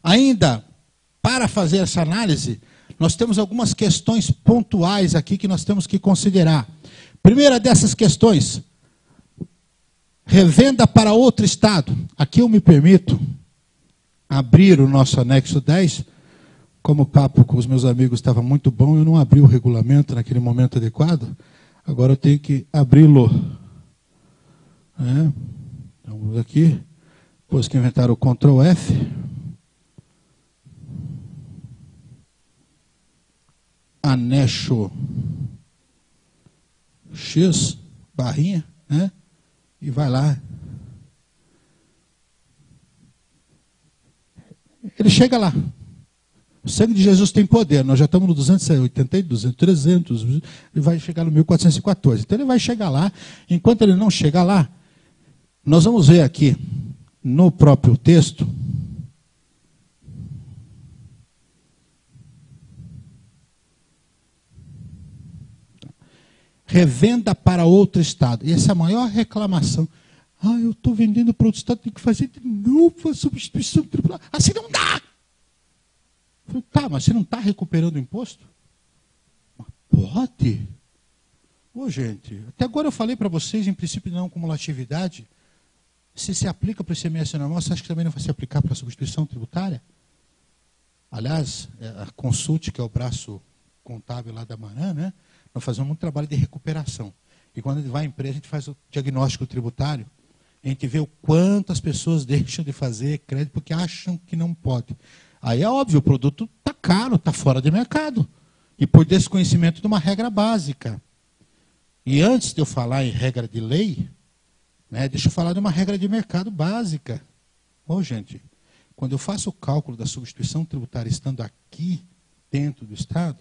Ainda, para fazer essa análise, nós temos algumas questões pontuais aqui que nós temos que considerar. Primeira dessas questões, revenda para outro estado. Aqui eu me permito abrir o nosso anexo 10. Como o papo com os meus amigos estava muito bom, eu não abri o regulamento naquele momento adequado. Agora eu tenho que abri-lo. Então, vamos aqui. Depois que inventar o Ctrl F. Anexo X, barrinha, né? E vai lá. Ele chega lá. O sangue de Jesus tem poder. Nós já estamos no 280, 200, 300. Ele vai chegar no 1414. Então ele vai chegar lá. Enquanto ele não chegar lá, nós vamos ver aqui no próprio texto. Revenda para outro estado. E essa é a maior reclamação. Eu estou vendendo para outro estado, tem que fazer de novo a substituição tributária. Assim não dá! Tá, mas você não está recuperando o imposto? Mas pode? Gente, até agora eu falei para vocês, em princípio de não cumulatividade, se aplica para o ICMS normal, você acha que também não vai se aplicar para a substituição tributária? Aliás, a Consult, que é o braço contábil lá da Maran, né? Nós fazemos muito trabalho de recuperação. E quando a gente vai à empresa, a gente faz o diagnóstico tributário, a gente vê o quanto as pessoas deixam de fazer crédito porque acham que não pode. Aí é óbvio, o produto está caro, está fora de mercado. E por desconhecimento de uma regra básica. E antes de eu falar em regra de lei, né, deixa eu falar de uma regra de mercado básica. Gente, quando eu faço o cálculo da substituição tributária estando aqui dentro do Estado,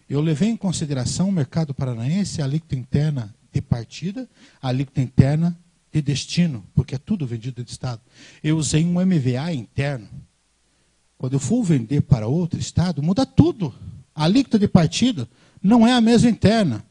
eu levei em consideração o mercado paranaense, a alíquota interna de partida, a alíquota interna de destino, porque é tudo vendido do Estado. Eu usei um MVA interno. Quando eu for vender para outro estado, muda tudo. A alíquota de partida não é a mesma interna.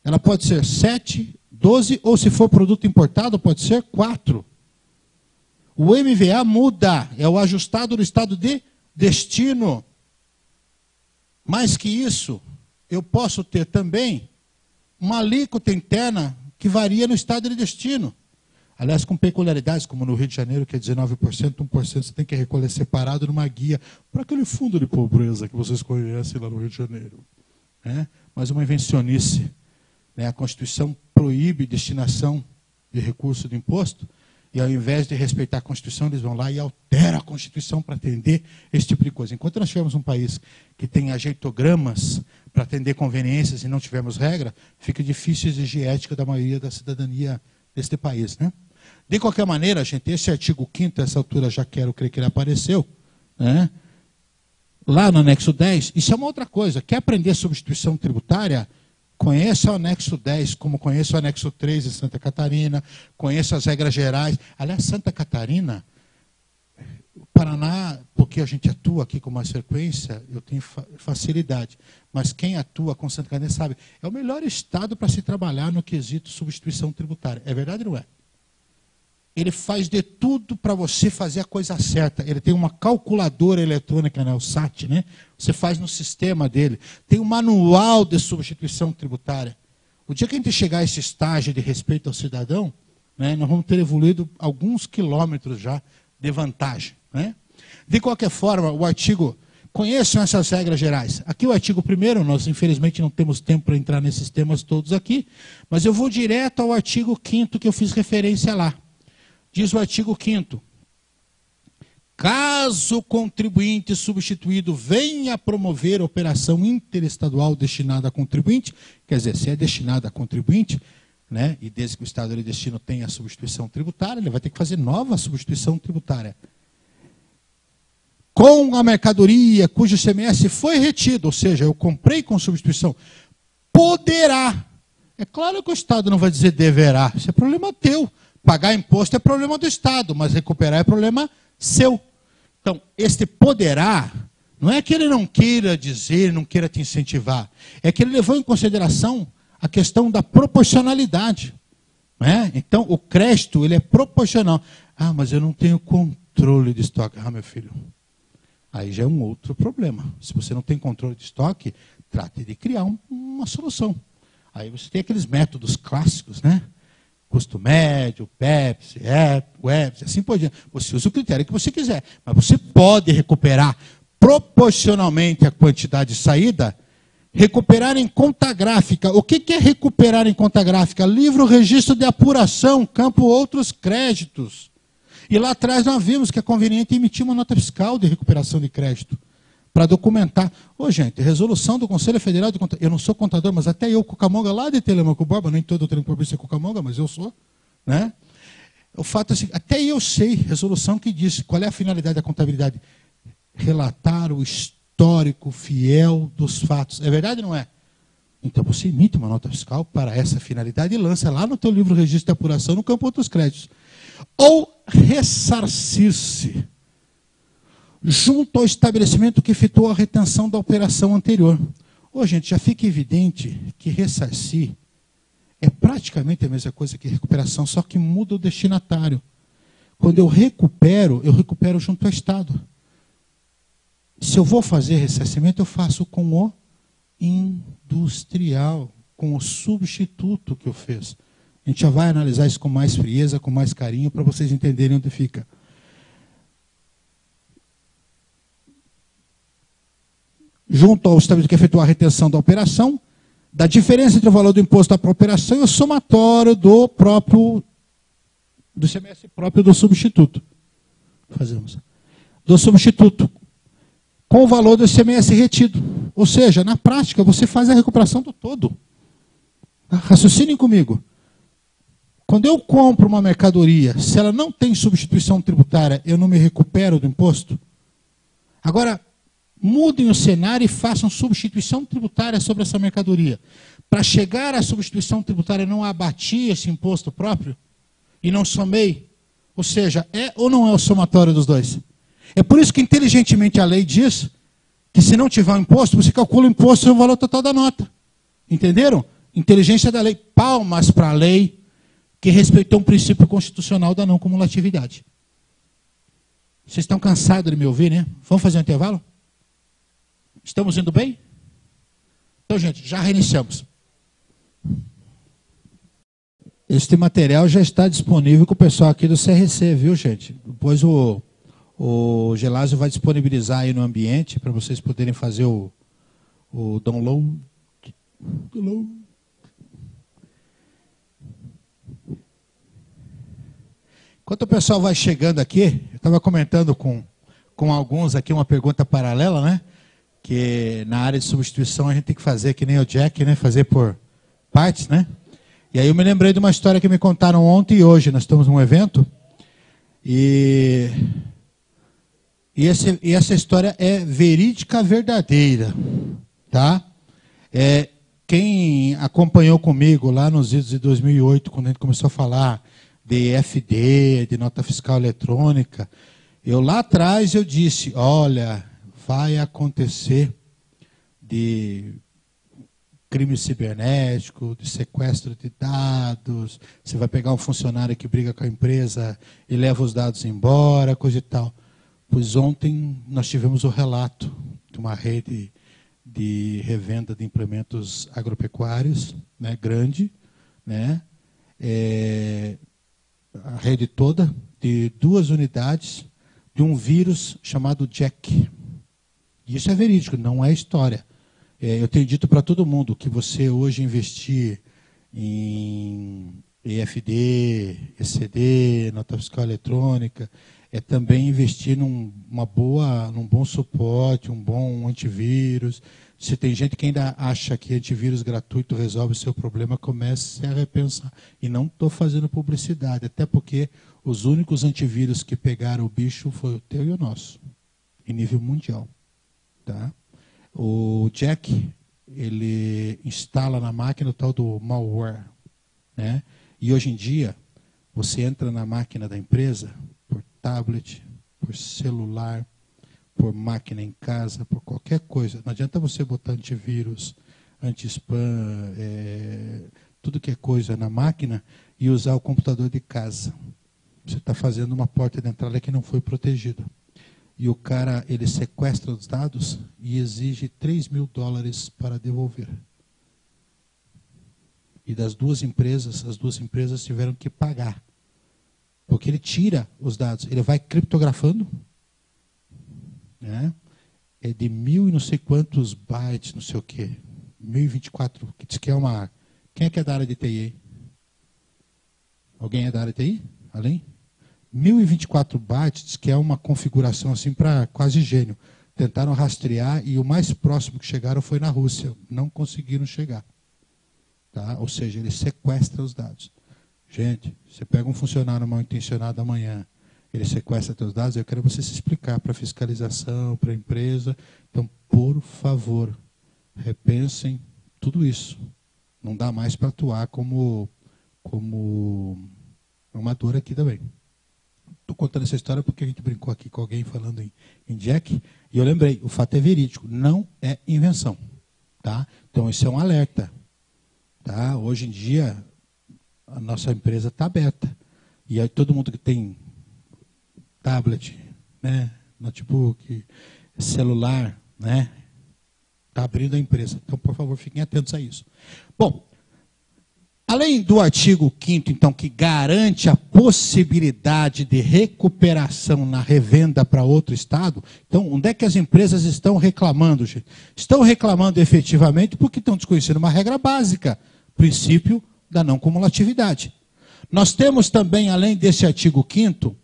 Ela pode ser 7, 12, ou se for produto importado, pode ser 4. O MVA muda, é o ajustado do estado de destino. Mais que isso, eu posso ter também uma alíquota interna que varia no estado de destino. Aliás, com peculiaridades, como no Rio de Janeiro, que é 19%, 1% você tem que recolher separado numa guia para aquele fundo de pobreza que vocês conhecem lá no Rio de Janeiro. Mas uma invencionice. A Constituição proíbe destinação de recurso de imposto, e ao invés de respeitar a Constituição, eles vão lá e alteram a Constituição para atender esse tipo de coisa. Enquanto nós tivermos um país que tem ajeitogramas para atender conveniências e não tivermos regra, fica difícil exigir ética da maioria da cidadania deste país, né? De qualquer maneira, gente, esse artigo 5º, a essa altura já quero crer que ele apareceu, né? Lá no anexo 10, isso é uma outra coisa. Quer aprender substituição tributária? Conheça o anexo 10, como conheça o anexo 3 em Santa Catarina, conheça as regras gerais. Aliás, Santa Catarina, o Paraná, porque a gente atua aqui com mais frequência, eu tenho facilidade. Mas quem atua com Santa Catarina sabe, é o melhor estado para se trabalhar no quesito substituição tributária. É verdade ou não é? Ele faz de tudo para você fazer a coisa certa. Ele tem uma calculadora eletrônica, né, o SAT, né? Você faz no sistema dele. Tem um manual de substituição tributária. O dia que a gente chegar a esse estágio de respeito ao cidadão, né, nós vamos ter evoluído alguns quilômetros já de vantagem, né? De qualquer forma, o artigo... Conheçam essas regras gerais. Aqui o artigo 1º, nós infelizmente não temos tempo para entrar nesses temas todos aqui, mas eu vou direto ao artigo 5º que eu fiz referência lá. Diz o artigo 5º, caso o contribuinte substituído venha promover operação interestadual destinada a contribuinte, quer dizer, se é destinada a contribuinte, né, e desde que o Estado de destino tenha a substituição tributária, ele vai ter que fazer nova substituição tributária. Com a mercadoria cujo ICMS foi retido, ou seja, eu comprei com substituição, poderá. É claro que o Estado não vai dizer deverá, isso é problema teu. Pagar imposto é problema do Estado, mas recuperar é problema seu. Então, este poderá, não é que ele não queira dizer, não queira te incentivar, é que ele levou em consideração a questão da proporcionalidade. Né? Então, o crédito ele é proporcional. Mas eu não tenho controle de estoque. Meu filho, Aí já é um outro problema. Se você não tem controle de estoque, trate de criar uma solução. Aí você tem aqueles métodos clássicos, né? Custo médio, PEPS, WEBS, assim por diante. Você usa o critério que você quiser, mas você pode recuperar proporcionalmente a quantidade de saída, recuperar em conta gráfica. O que é recuperar em conta gráfica? Livro, registro de apuração, campo outros créditos. E lá atrás nós vimos que é conveniente emitir uma nota fiscal de recuperação de crédito para documentar. Ô, gente, resolução do Conselho Federal de Contador. Eu não sou contador, mas até eu, Cucamonga, lá de Telemaco Borba, nem todo Telemaco é Cucamonga, mas eu sou. Né? O fato é assim, até eu sei resolução que diz qual é a finalidade da contabilidade. Relatar o histórico fiel dos fatos. É verdade ou não é? Então você emite uma nota fiscal para essa finalidade e lança lá no teu livro registro de apuração no campo outros créditos. Ou ressarcir-se junto ao estabelecimento que efetuou a retenção da operação anterior. Ô, gente, já fica evidente que ressarcir é praticamente a mesma coisa que recuperação, só que muda o destinatário. Quando eu recupero junto ao Estado. Se eu vou fazer ressarcimento, eu faço com o industrial, com o substituto que eu fiz. A gente já vai analisar isso com mais frieza, com mais carinho, para vocês entenderem onde fica. Junto ao estabelecimento que efetuar a retenção da operação, da diferença entre o valor do imposto da operação e o somatório do ICMS próprio do substituto. Fazemos. Do substituto. Com o valor do ICMS retido. Ou seja, na prática, você faz a recuperação do todo. Raciocinem comigo. Quando eu compro uma mercadoria, se ela não tem substituição tributária, eu não me recupero do imposto? Agora, mudem o cenário e façam substituição tributária sobre essa mercadoria. Para chegar à substituição tributária, não abati esse imposto próprio e não somei? Ou seja, é ou não é o somatório dos dois? É por isso que inteligentemente a lei diz que se não tiver um imposto, você calcula o imposto no valor total da nota. Entenderam? Inteligência da lei. Palmas para a lei que respeitou um princípio constitucional da não cumulatividade. Vocês estão cansados de me ouvir, né? Vamos fazer um intervalo? Estamos indo bem? Então, gente, já reiniciamos. Este material já está disponível com o pessoal aqui do CRC, viu, gente? Depois o Gelásio vai disponibilizar aí no ambiente para vocês poderem fazer o download. Enquanto o pessoal vai chegando aqui, eu estava comentando com alguns aqui uma pergunta paralela, né? Que na área de substituição a gente tem que fazer que nem o Jack, né? Fazer por partes, né? E aí eu me lembrei de uma história que me contaram ontem e hoje. Nós estamos num evento e essa história é verídica, verdadeira, tá? Quem acompanhou comigo lá nos idos de 2008, quando a gente começou a falar de EFD, de nota fiscal eletrônica, lá atrás eu disse, olha, vai acontecer de crime cibernético, de sequestro de dados, você vai pegar um funcionário que briga com a empresa e leva os dados embora, coisa e tal. Pois ontem nós tivemos o relato de uma rede de revenda de implementos agropecuários, né, grande, né, a rede toda, de 2 unidades, de um vírus chamado Jack. Isso é verídico, não é história. Eu tenho dito para todo mundo que você hoje investir em EFD, ECD, nota fiscal eletrônica, é também investir num bom suporte, um bom antivírus. Se tem gente que ainda acha que antivírus gratuito resolve o seu problema, comece a repensar. E não estou fazendo publicidade, até porque os únicos antivírus que pegaram o bicho foi o teu e o nosso, em nível mundial. Tá? O Jack, ele instala na máquina o tal do malware. Né? E hoje em dia, você entra na máquina da empresa por tablet, por celular, por máquina em casa, por qualquer coisa. Não adianta você botar antivírus, anti-spam, tudo que é coisa na máquina e usar o computador de casa. Você está fazendo uma porta de entrada que não foi protegida. e o cara, ele sequestra os dados e exige $3.000 para devolver. E das duas empresas, as duas empresas tiveram que pagar. Porque ele tira os dados, ele vai criptografando, né? É de 1.000 e não sei quantos bytes, não sei o quê. 1024, que diz que é uma... Quem é que é da área de TI aí? Alguém é da área de TI? Além? 1024 bytes, diz que é uma configuração assim para quase gênio. Tentaram rastrear e o mais próximo que chegaram foi na Rússia. Não conseguiram chegar. Tá? Ou seja, ele sequestra os dados. Gente, você pega um funcionário mal intencionado amanhã, ele sequestra seus dados, eu quero você se explicar para a fiscalização, para a empresa. Então, por favor, repensem tudo isso. Não dá mais para atuar como amador aqui também. Estou contando essa história porque a gente brincou aqui com alguém falando em Jack, e eu lembrei, o fato é verídico, não é invenção. Tá? Então, isso é um alerta. Tá? Hoje em dia, a nossa empresa está aberta. E aí todo mundo que tem tablet, né, notebook, celular, né, está abrindo a empresa. Então, por favor, fiquem atentos a isso. Bom, além do artigo 5º, então, que garante a possibilidade de recuperação na revenda para outro estado, então, onde é que as empresas estão reclamando, gente? Estão reclamando efetivamente porque estão desconhecendo uma regra básica, princípio da não cumulatividade. Nós temos também, além desse artigo 5º,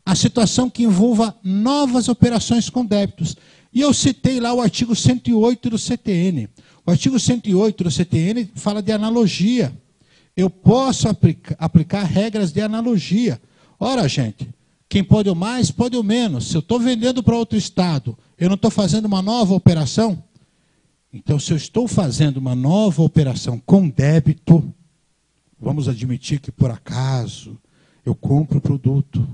a situação que envolva novas operações com débitos. E eu citei lá o artigo 108 do CTN. O artigo 108 do CTN fala de analogia. Eu posso aplicar regras de analogia. Ora, gente, quem pode o mais, pode o menos. Se eu estou vendendo para outro estado, eu não estou fazendo uma nova operação? Então, se eu estou fazendo uma nova operação com débito, vamos admitir que, por acaso, eu compro o produto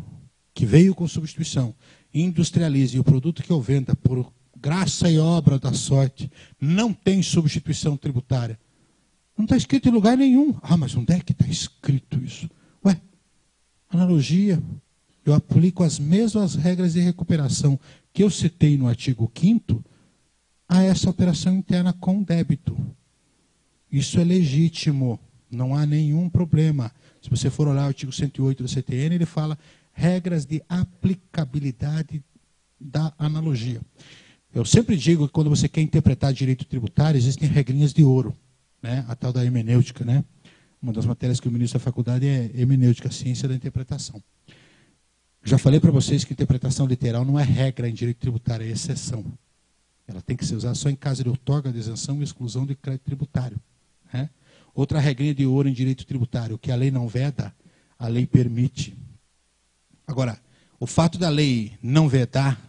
que veio com substituição, industrialize, e o produto que eu venda, por graça e obra da sorte, não tem substituição tributária. Não está escrito em lugar nenhum. Ah, mas onde é que está escrito isso? Ué, analogia. Eu aplico as mesmas regras de recuperação que eu citei no artigo 5º a essa operação interna com débito. Isso é legítimo. Não há nenhum problema. Se você for olhar o artigo 108 do CTN, ele fala regras de aplicabilidade da analogia. Eu sempre digo que quando você quer interpretar direito tributário, existem regrinhas de ouro, né? A tal da hermenêutica, né? Uma das matérias que eu ministro da faculdade é hermenêutica, ciência da interpretação. Já falei para vocês que interpretação literal não é regra em direito tributário, é exceção. Ela tem que ser usada só em caso de outorga de isenção e exclusão de crédito tributário, né? Outra regrinha de ouro em direito tributário, que a lei não veda, a lei permite. Agora, o fato da lei não vedar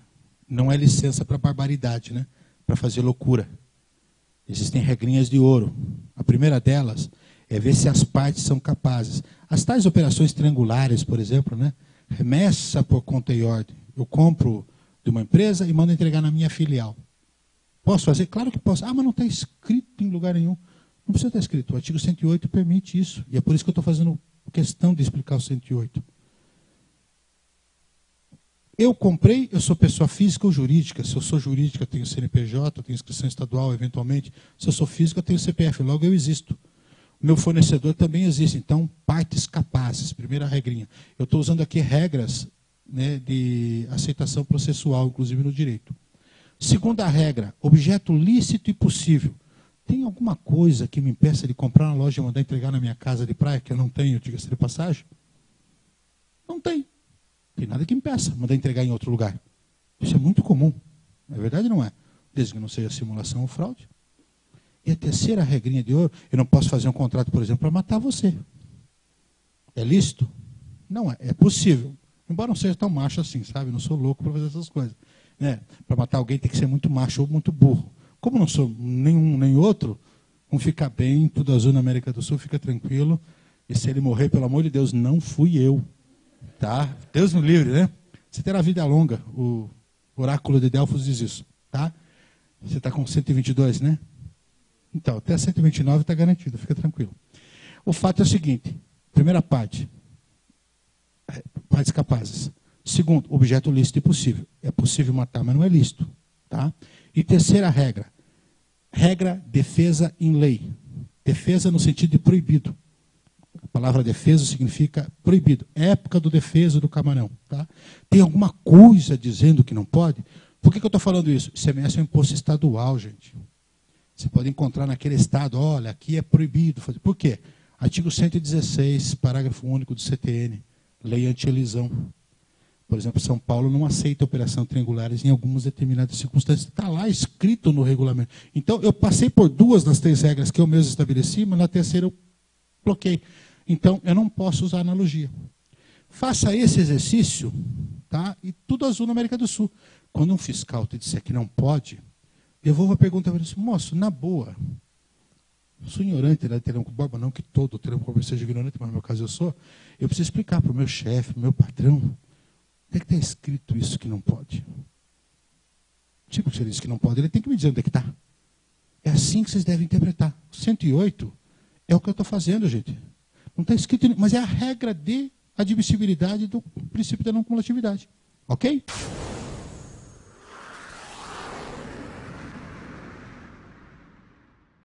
não é licença para barbaridade, né? Para fazer loucura. Existem regrinhas de ouro. A primeira delas é ver se as partes são capazes. As tais operações triangulares, por exemplo, né? Remessa por conta e ordem. Eu compro de uma empresa e mando entregar na minha filial. Posso fazer? Claro que posso. Ah, mas não está escrito em lugar nenhum. Não precisa estar escrito. O artigo 108 permite isso. E é por isso que eu estou fazendo questão de explicar o 108. Eu comprei, eu sou pessoa física ou jurídica. Se eu sou jurídica, eu tenho CNPJ, eu tenho inscrição estadual, eventualmente. Se eu sou física, eu tenho CPF, logo eu existo. O meu fornecedor também existe. Então, partes capazes, primeira regrinha. Eu estou usando aqui regras, né, de aceitação processual, inclusive no direito. Segunda regra, objeto lícito e possível. Tem alguma coisa que me impeça de comprar na loja e mandar entregar na minha casa de praia, que eu não tenho, diga-se de passagem? Não tem. Tem nada que impeça mandar entregar em outro lugar. Isso é muito comum. É verdade ou não é? Desde que não seja simulação ou fraude. E a terceira regrinha de ouro, eu não posso fazer um contrato, por exemplo, para matar você. É lícito? Não é. É possível. Embora não seja tão macho assim, sabe? Não sou louco para fazer essas coisas. Né? Para matar alguém tem que ser muito macho ou muito burro. Como não sou nenhum nem outro, vamos ficar bem, tudo azul na América do Sul, fica tranquilo. E se ele morrer, pelo amor de Deus, não fui eu. Tá? Deus me livre, né? Você terá vida longa. O oráculo de Delfos diz isso. Tá? Você está com 122, né? Então, até 129 está garantido, fica tranquilo. O fato é o seguinte, primeira parte, partes capazes. Segundo, objeto lícito e possível. É possível matar, mas não é lícito. Tá? E terceira regra. Regra, defesa em lei. Defesa no sentido de proibido. A palavra defesa significa proibido. Época do defesa do camarão. Tá? Tem alguma coisa dizendo que não pode? Por que eu estou falando isso? ICMS é um imposto estadual, gente. Você pode encontrar naquele estado, olha, aqui é proibido fazer. Por quê? Artigo 116, parágrafo único do CTN, lei anti-elisão. Por exemplo, São Paulo não aceita operação triangulares em algumas determinadas circunstâncias. Está lá escrito no regulamento. Então, eu passei por 2 das 3 regras que eu mesmo estabeleci, mas na terceira eu bloqueei. Então, eu não posso usar analogia. Faça esse exercício, tá? E tudo azul na América do Sul. Quando um fiscal te disser que não pode, devolva a pergunta para ele assim, moço, na boa, sou ignorante, né? Terão com barba, não que todo terão com seja ignorante, mas no meu caso eu sou, eu preciso explicar para o meu chefe, para o meu patrão, onde é que está escrito isso que não pode? Tipo, se ele diz que não pode, ele tem que me dizer onde é que está. É assim que vocês devem interpretar. 108 é o que eu estou fazendo, gente. Não está escrito, mas é a regra de admissibilidade do princípio da não cumulatividade. Ok?